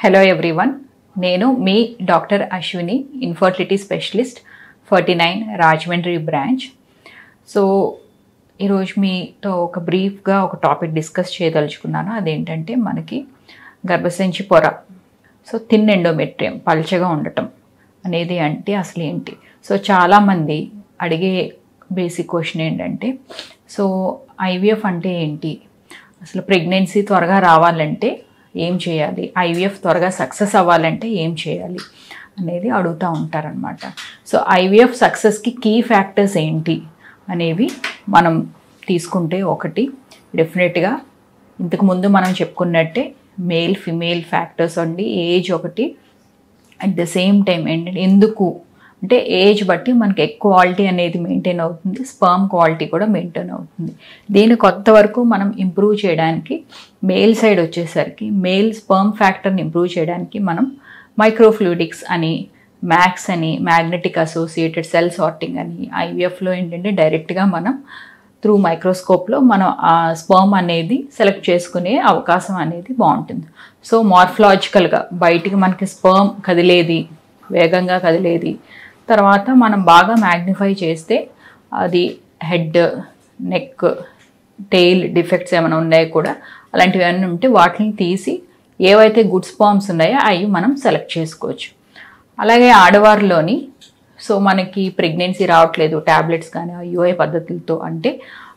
Hello everyone, నేను మీ doctor Ashwini, infertility specialist 49 Rajahmundry branch. So ఈరోజు మీతో ఒక బ్రీఫ్గా ఒక టాపిక్ డిస్కస్ చేయదలుచుకున్నాను. అదేంటంటే మనకి గర్భసంచి పొర, సో థిన్ ఎండోమెట్రియం, పల్చగా ఉండటం అనేది అంటే అసలు ఏంటి? సో చాలామంది అడిగే బేసిక్ క్వశ్చన్ ఏంటంటే, సో ఐవీఎఫ్ అంటే ఏంటి, అసలు ప్రెగ్నెన్సీ త్వరగా రావాలంటే ఏం చేయాలి, ఐవీఎఫ్ త్వరగా సక్సెస్ అవ్వాలంటే ఏం చేయాలి అనేది అడుగుతూ ఉంటారనమాట. సో ఐవీఎఫ్ సక్సెస్కి కీ ఫ్యాక్టర్స్ ఏంటి అనేవి మనం తీసుకుంటే, ఒకటి డెఫినెట్గా ఇంతకుముందు మనం చెప్పుకున్నట్టే మేల్ ఫిమేల్ ఫ్యాక్టర్స్ అండి. ఏజ్ ఒకటి, అట్ ద సేమ్ టైం ఏంటంటే ఎందుకు అంటే ఏజ్ బట్టి మనకి ఎగ్ క్వాలిటీ అనేది మెయింటైన్ అవుతుంది, స్పర్మ్ క్వాలిటీ కూడా మెయింటైన్ అవుతుంది. దీని కొత్త వరకు మనం ఇంప్రూవ్ చేయడానికి మేల్ సైడ్ వచ్చేసరికి మేల్ స్పర్మ్ ఫ్యాక్టర్ని ఇంప్రూవ్ చేయడానికి మనం మైక్రోఫ్లూయిడిక్స్ అని, మ్యాక్స్ అని, మ్యాగ్నెటిక్ అసోసియేటెడ్ సెల్ సార్టింగ్ అని, ఐవీఎఫ్లో ఏంటంటే డైరెక్ట్గా మనం త్రూ మైక్రోస్కోప్లో మనం ఆ స్పర్మ్ అనేది సెలెక్ట్ చేసుకునే అవకాశం అనేది బాగుంటుంది. సో మార్ఫలాజికల్గా బయటికి మనకి స్పర్మ్ కదిలేది, వేగంగా కదిలేది, తర్వాత మనం బాగా మ్యాగ్నిఫై చేస్తే అది హెడ్, నెక్, టెయిల్ డిఫెక్ట్స్ ఏమైనా ఉన్నాయో కూడా అలాంటివన్నీ ఉంటే వాటిని తీసి ఏవైతే గుడ్ స్పర్మ్స్ ఉన్నాయో అవి మనం సెలెక్ట్ చేసుకోవచ్చు. అలాగే ఆడవారిలోని సో మనకి ప్రెగ్నెన్సీ రావట్లేదు ట్యాబ్లెట్స్ కానీ యూఐ పద్ధతులతో అంటే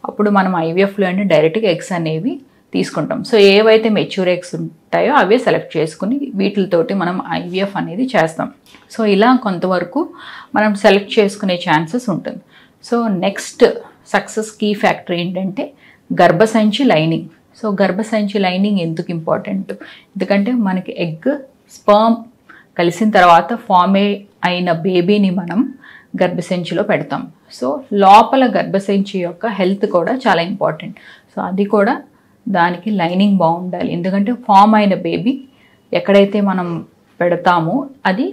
అప్పుడు మనం ఐవీఎఫ్లో అంటే డైరెక్ట్గా ఎగ్స్ అనేవి తీసుకుంటాం. సో ఏవైతే మెచ్యూర్ ఎగ్స్ ఉంటాయో అవే సెలెక్ట్ చేసుకుని వీటితోటి మనం ఐవీఎఫ్ అనేది చేస్తాం. సో ఇలా కొంతవరకు మనం సెలెక్ట్ చేసుకునే ఛాన్సెస్ ఉంటుంది. So next success key factor ఏంటంటే గర్భసంచి లైనింగ్. సో గర్భసంచి లైనింగ్ ఎందుకు ఇంపార్టెంట్? ఎందుకంటే మనకి ఎగ్ స్పర్మ్ కలిసిన తర్వాత ఫామ్ అయిన బేబీని మనం గర్భసంచిలో పెడతాం. సో లోపల గర్భసంచి యొక్క హెల్త్ కూడా చాలా ఇంపార్టెంట్. సో అది కూడా దానికి లైనింగ్ బాగుండాలి. ఎందుకంటే ఫామ్ అయిన బేబీ ఎక్కడైతే మనం పెడతామో అది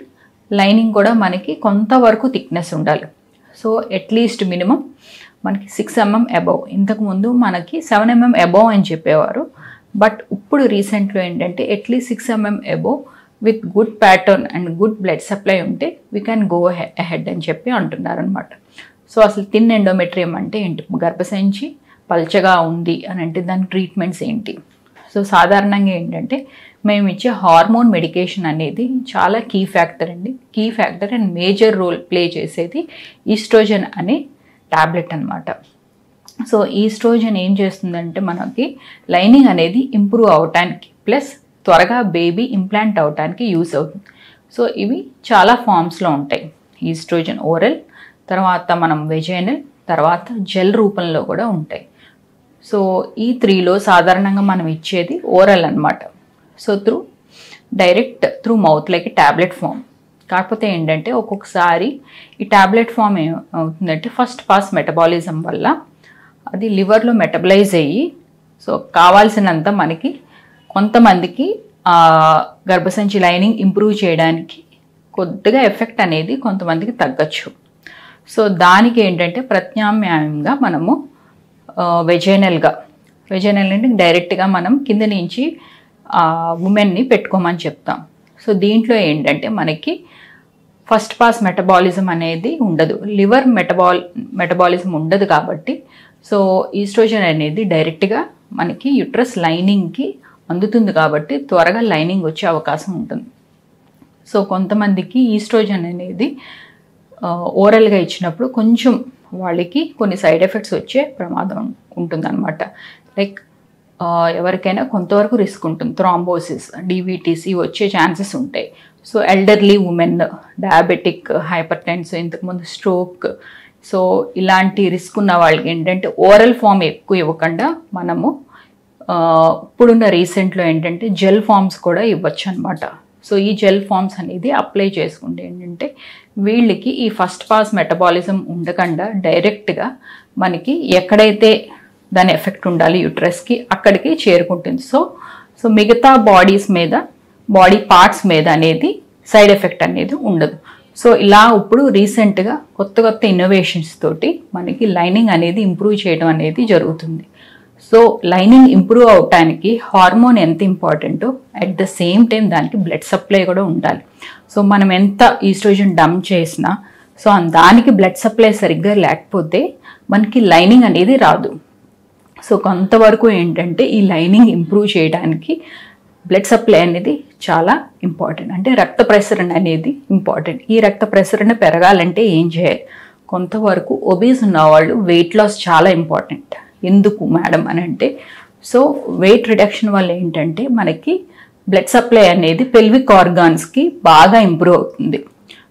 లైనింగ్ కూడా మనకి కొంతవరకు థిక్నెస్ ఉండాలి. సో అట్లీస్ట్ మినిమం మనకి 6 mm అబవ్. ఇంతకుముందు మనకి 7 mm అబవ్ అని చెప్పేవారు, బట్ ఇప్పుడు రీసెంట్లో ఏంటంటే at least 6 mm above with good pattern and good blood supply ఉంటే వీ క్యాన్ గో అహెడ్ అని చెప్పి అంటున్నారనమాట. సో అసలు థిన్ ఎండోమెట్రియం అంటే ఏంటి, గర్భసంచి పల్చగా ఉంది అని అంటే దాని ట్రీట్మెంట్స్ ఏంటి? సో సాధారణంగా ఏంటంటే మేము ఇచ్చే హార్మోన్ మెడికేషన్ అనేది చాలా కీ ఫ్యాక్టర్ అండి. Key factor and major role play చేసేది ఈస్ట్రోజన్ అనే ట్యాబ్లెట్ అనమాట. సో ఈస్ట్రోజన్ ఏం చేస్తుందంటే మనకి లైనింగ్ అనేది ఇంప్రూవ్ అవటానికి ప్లస్ త్వరగా బేబీ ఇంప్లాంట్ అవటానికి యూస్ అవుతుంది. సో ఇవి చాలా ఫామ్స్లో ఉంటాయి. ఈస్ట్రోజన్ ఓరల్, తర్వాత మనం వెజైనల్, తర్వాత జెల్ రూపంలో కూడా ఉంటాయి. సో ఈ 3లో సాధారణంగా మనం ఇచ్చేది ఓరల్ అనమాట. So direct through mouth like tablet form. కాకపోతే ఏంటంటే ఒక్కొక్కసారి ఈ ట్యాబ్లెట్ ఫామ్ ఏమవుతుందంటే ఫస్ట్ పాస్ మెటబాలిజం వల్ల అది లివర్లో మెటబలైజ్ అయ్యి సో కావాల్సినంత మనకి కొంతమందికి గర్భసంచి లైనింగ్ ఇంప్రూవ్ చేయడానికి కొద్దిగా ఎఫెక్ట్ అనేది కొంతమందికి తగ్గచ్చు. సో దానికి ఏంటంటే ప్రత్యామ్నాయంగా మనము వెజైనల్ అంటే డైరెక్ట్గా మనం కింద నుంచి ఉమెన్ని పెట్టుకోమని చెప్తాం. సో దీంట్లో ఏంటంటే మనకి ఫస్ట్ పాస్ మెటబాలిజం అనేది ఉండదు, లివర్ మెటబాలిజం ఉండదు. కాబట్టి సో ఈస్ట్రోజన్ అనేది డైరెక్ట్గా మనకి యుట్రస్ లైనింగ్కి అందుతుంది కాబట్టి త్వరగా లైనింగ్ వచ్చే అవకాశం ఉంటుంది. సో కొంతమందికి ఈస్ట్రోజన్ అనేది ఓరల్గా ఇచ్చినప్పుడు కొంచెం వాళ్ళకి కొన్ని సైడ్ ఎఫెక్ట్స్ వచ్చే ప్రమాదం ఉంటుందన్నమాట. లైక్ ఎవరికైనా కొంతవరకు రిస్క్ ఉంటుంది, థ్రాంబోసిస్, డివిటీసీ వచ్చే ఛాన్సెస్ ఉంటాయి. So elderly women, diabetic, hyper tension, ఇంతకుముందు స్ట్రోక్, సో ఇలాంటి రిస్క్ ఉన్న వాళ్ళకి ఏంటంటే ఓరల్ ఫామ్ ఎక్కువ ఇవ్వకుండా మనము ఇప్పుడున్న రీసెంట్లో ఏంటంటే జెల్ ఫామ్స్ కూడా ఇవ్వచ్చు అనమాట. సో ఈ జెల్ ఫామ్స్ అనేది అప్లై చేసుకుంటే ఏంటంటే వీళ్ళకి ఈ ఫస్ట్ పాస్ మెటబాలిజం ఉండకుండా డైరెక్ట్గా మనకి ఎక్కడైతే దాని ఎఫెక్ట్ ఉండాలి యుట్రస్కి అక్కడికి చేరుకుంటుంది. సో మిగతా బాడీ పార్ట్స్ మీద అనేది సైడ్ ఎఫెక్ట్ అనేది ఉండదు. సో ఇలా ఇప్పుడు రీసెంట్గా కొత్త ఇన్నోవేషన్స్ తోటి మనకి లైనింగ్ అనేది ఇంప్రూవ్ చేయడం అనేది జరుగుతుంది. సో లైనింగ్ ఇంప్రూవ్ అవటానికి హార్మోన్ ఎంత ఇంపార్టెంటో అట్ ద సేమ్ టైం దానికి బ్లడ్ సప్లై కూడా ఉండాలి. సో మనం ఎంత ఈస్ట్రోజన్ డంప్ చేసినా సో దానికి బ్లడ్ సప్లై సరిగ్గా లేకపోతే మనకి లైనింగ్ అనేది రాదు. సో కొంతవరకు ఏంటంటే ఈ లైనింగ్ ఇంప్రూవ్ చేయడానికి బ్లడ్ సప్లై అనేది చాలా ఇంపార్టెంట్. అంటే రక్త ప్రసరణ అనేది ఇంపార్టెంట్. ఈ రక్త ప్రసరణ పెరగాలంటే ఏం చేయాలి? కొంతవరకు ఒబీస్ ఉన్నవాళ్ళు వెయిట్ లాస్ చాలా ఇంపార్టెంట్. ఎందుకు మేడం అని అంటే, సో వెయిట్ రిడక్షన్ వల్ల ఏంటంటే మనకి బ్లడ్ సప్లై అనేది పెల్విక్ ఆర్గాన్స్కి బాగా ఇంప్రూవ్ అవుతుంది.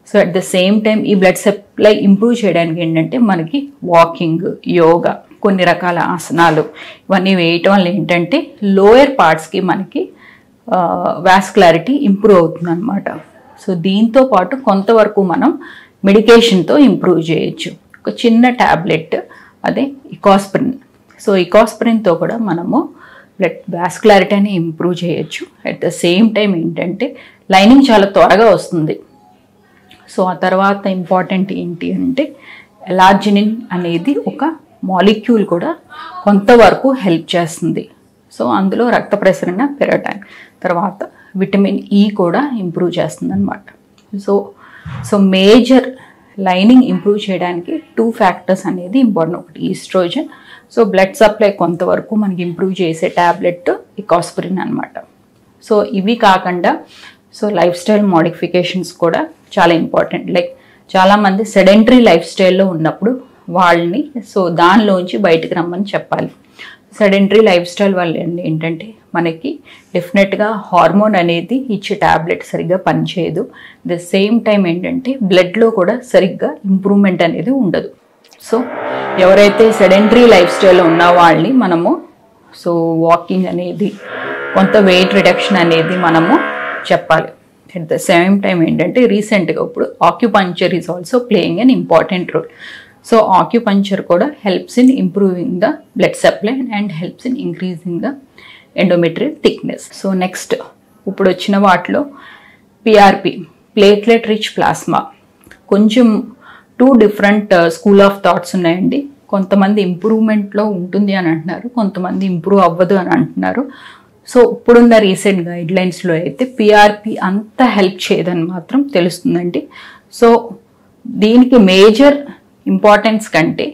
So at the same time ఈ బ్లడ్ సప్లై ఇంప్రూవ్ చేయడానికి ఏంటంటే మనకి వాకింగ్, యోగా, కొన్ని రకాల ఆసనాలు ఇవన్నీ వేయటం వల్ల ఏంటంటే లోయర్ పార్ట్స్కి మనకి వాస్కులారిటీ ఇంప్రూవ్ అవుతుంది అనమాట. సో దీంతో పాటు కొంతవరకు మనం మెడికేషన్తో ఇంప్రూవ్ చేయొచ్చు. ఒక చిన్న ట్యాబ్లెట్ అదే ఇకాస్ప్రిన్. సో ఇకాస్ప్రిన్తో కూడా మనము బ్లడ్ వాస్కులారిటీని ఇంప్రూవ్ చేయొచ్చు. అట్ ద సేమ్ టైం ఏంటంటే లైనింగ్ చాలా త్వరగా వస్తుంది. సో ఆ తర్వాత ఇంపార్టెంట్ ఏంటి అంటే ఎలార్జినిన్ అనేది ఒక మాలిక్యూల్ కూడా కొంతవరకు హెల్ప్ చేస్తుంది. సో అందులో రక్త ప్రసరణ పెరగటానికి. తర్వాత విటమిన్ ఈ కూడా ఇంప్రూవ్ చేస్తుంది అనమాట. సో మేజర్ లైనింగ్ ఇంప్రూవ్ చేయడానికి 2 ఫ్యాక్టర్స్ అనేది ఇంపార్టెంట్. ఒకటి ఈస్ట్రోజన్. సో బ్లడ్ సప్లై కొంతవరకు మనకి ఇంప్రూవ్ చేసే ట్యాబ్లెట్ ఇకాస్ప్రిన్ అనమాట. సో ఇవి కాకుండా సో లైఫ్ స్టైల్ మోడిఫికేషన్స్ కూడా చాలా ఇంపార్టెంట్. లైక్ చాలామంది సెడెంటరీ లైఫ్ స్టైల్లో ఉన్నప్పుడు వాళ్ళని సో దానిలోంచి బయటకు రమ్మని చెప్పాలి. సెడెంటరీ లైఫ్ స్టైల్ వల్ల ఏంటంటే మనకి డెఫినెట్గా హార్మోన్ అనేది ఇచ్చే ట్యాబ్లెట్ సరిగ్గా పనిచేయదు. ద సేమ్ టైం ఏంటంటే బ్లడ్లో కూడా సరిగ్గా ఇంప్రూవ్మెంట్ అనేది ఉండదు. సో ఎవరైతే సెడెంటరీ లైఫ్ స్టైల్లో ఉన్న వాళ్ళని మనము సో వాకింగ్ అనేది, కొంత వెయిట్ రిడక్షన్ అనేది మనము చెప్పాలి. అట్ ద సేమ్ టైం ఏంటంటే రీసెంట్గా ఇప్పుడు acupuncture is also playing an important role. So acupuncture కూడా helps in improving the blood supply and helps in increasing the endometrial thickness. So next ఇప్పుడు వచ్చిన వాటిలో పిఆర్పి, ప్లేట్లెట్ రిచ్ ప్లాస్మా, కొంచెం 2 different school of thoughts ఉన్నాయండి. కొంతమంది ఇంప్రూవ్మెంట్లో ఉంటుంది అని అంటున్నారు, కొంతమంది ఇంప్రూవ్ అవ్వదు అని అంటున్నారు. సో ఇప్పుడున్న రీసెంట్ గైడ్లైన్స్లో అయితే పిఆర్పి అంత హెల్ప్ చేయదని మాత్రం తెలుస్తుందండి. సో దీనికి మేజర్ ఇంపార్టెన్స్ కంటే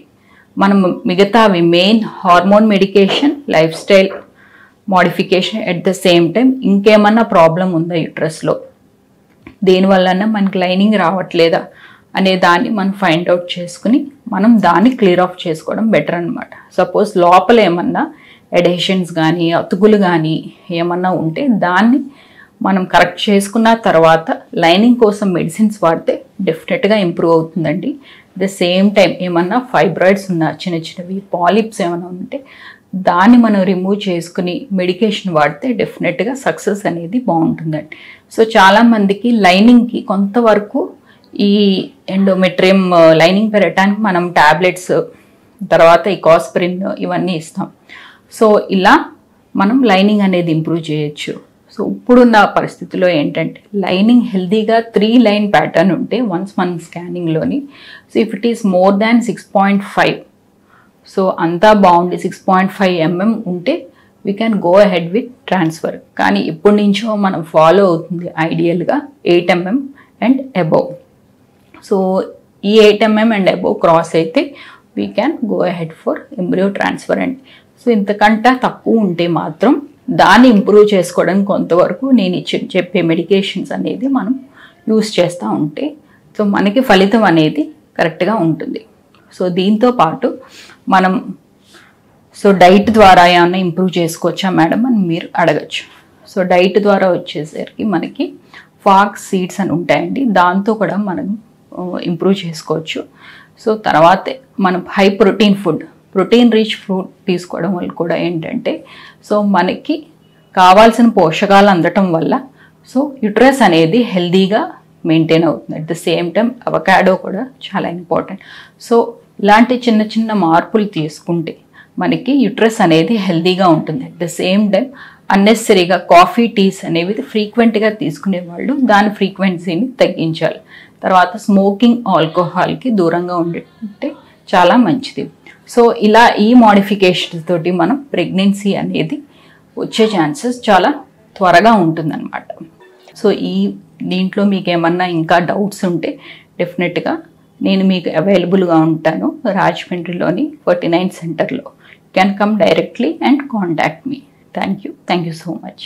మనం మిగతావి main hormone medication, life style modification, at the same time ఇంకేమన్నా ప్రాబ్లం ఉందా యూట్రస్లో, దేనివల్ల మనకి లైనింగ్ రావట్లేదా అనే దాన్ని మనం ఫైండ్ అవుట్ చేసుకుని మనం దాన్ని క్లియర్ ఆఫ్ చేసుకోవడం బెటర్ అనమాట. సపోజ్ లోపల ఏమన్నా ఎడేషన్స్ కానీ అతుకులు కానీ ఏమన్నా ఉంటే దాన్ని మనం కరెక్ట్ చేసుకున్న తర్వాత లైనింగ్ కోసం మెడిసిన్స్ వాడితే డెఫినెట్గా ఇంప్రూవ్ అవుతుందండి. ద సేమ్ టైం ఏమన్నా ఫైబ్రాయిడ్స్ ఉన్నా, చిన్న చిన్నవి పాలిప్స్ ఏమైనా ఉంటే దాన్ని మనం రిమూవ్ చేసుకుని మెడికేషన్ వాడితే డెఫినెట్గా సక్సెస్ అనేది బాగుంటుందండి. సో చాలామందికి లైనింగ్కి కొంతవరకు ఈ ఎండోమెట్రియం లైనింగ్ పెరగటానికి మనం ట్యాబ్లెట్స్, తర్వాత ఈ ఇకాస్ప్రిన్ ఇవన్నీ ఇస్తాం. సో ఇలా మనం లైనింగ్ అనేది ఇంప్రూవ్ చేయొచ్చు. సో ఇప్పుడున్న పరిస్థితిలో ఏంటంటే లైనింగ్ హెల్దీగా 3 లైన్ ప్యాటర్న్ ఉంటే వన్స్ మనం స్కానింగ్లోని, so if it is more than 6.5, so అంతా బాగుంది 6.5 mm ఉంటే we can go ahead with transfer. కానీ ఇప్పటి నుంచో మనం ఫాలో అవుతుంది ఐడియల్గా 8 mm అండ్ అబోవ్. సో ఈ 8 mm అండ్ అబోవ్ క్రాస్ అయితే we can go ahead for embryo transfer అండి. సో ఇంతకంటే తక్కువ ఉంటే మాత్రం దాన్ని ఇంప్రూవ్ చేసుకోవడానికి కొంతవరకు నేను చెప్పే మెడికేషన్స్ అనేది మనం యూస్ చేస్తూ ఉంటే సో మనకి ఫలితం అనేది కరెక్ట్గా ఉంటుంది. సో దీంతో పాటు మనం సో డైట్ ద్వారా ఏమైనా ఇంప్రూవ్ చేసుకోవచ్చా మేడం అని మీరు అడగచ్చు. సో డైట్ ద్వారా వచ్చేసరికి మనకి ఫాక్స్ సీడ్స్ అని ఉంటాయండి, దాంతో కూడా మనం ఇంప్రూవ్ చేసుకోవచ్చు. సో తర్వాతే మనం high protein food, protein rich food తీసుకోవడం వల్ల కూడా ఏంటంటే సో మనకి కావాల్సిన పోషకాలు అందటం వల్ల సో యుట్రస్ అనేది హెల్దీగా మెయింటైన్ అవుతుంది. At the same time avocado కూడా చాలా ఇంపార్టెంట్. సో ఇలాంటి చిన్న చిన్న మార్పులు తీసుకుంటే మనకి యుట్రస్ అనేది హెల్దీగా ఉంటుంది. అట్ ద సేమ్ టైం అన్నెసరీగా కాఫీ, టీస్ అనేవి ఫ్రీక్వెంట్గా తీసుకునే వాళ్ళు దాని ఫ్రీక్వెన్సీని తగ్గించాలి. తర్వాత స్మోకింగ్, ఆల్కహాల్కి దూరంగా ఉండే చాలా మంచిది. సో ఇలా ఈ మోడిఫికేషన్స్ తోటి మనం ప్రెగ్నెన్సీ అనేది వచ్చే ఛాన్సెస్ చాలా త్వరగా ఉంటుందన్నమాట. సో దీంట్లో మీకు ఏమన్నా ఇంకా డౌట్స్ ఉంటే డెఫినెట్గా నేను మీకు అవైలబుల్గా ఉంటాను. రాజమండ్రిలోని 49 సెంటర్లో. You can come directly and contact me. Thank you so much.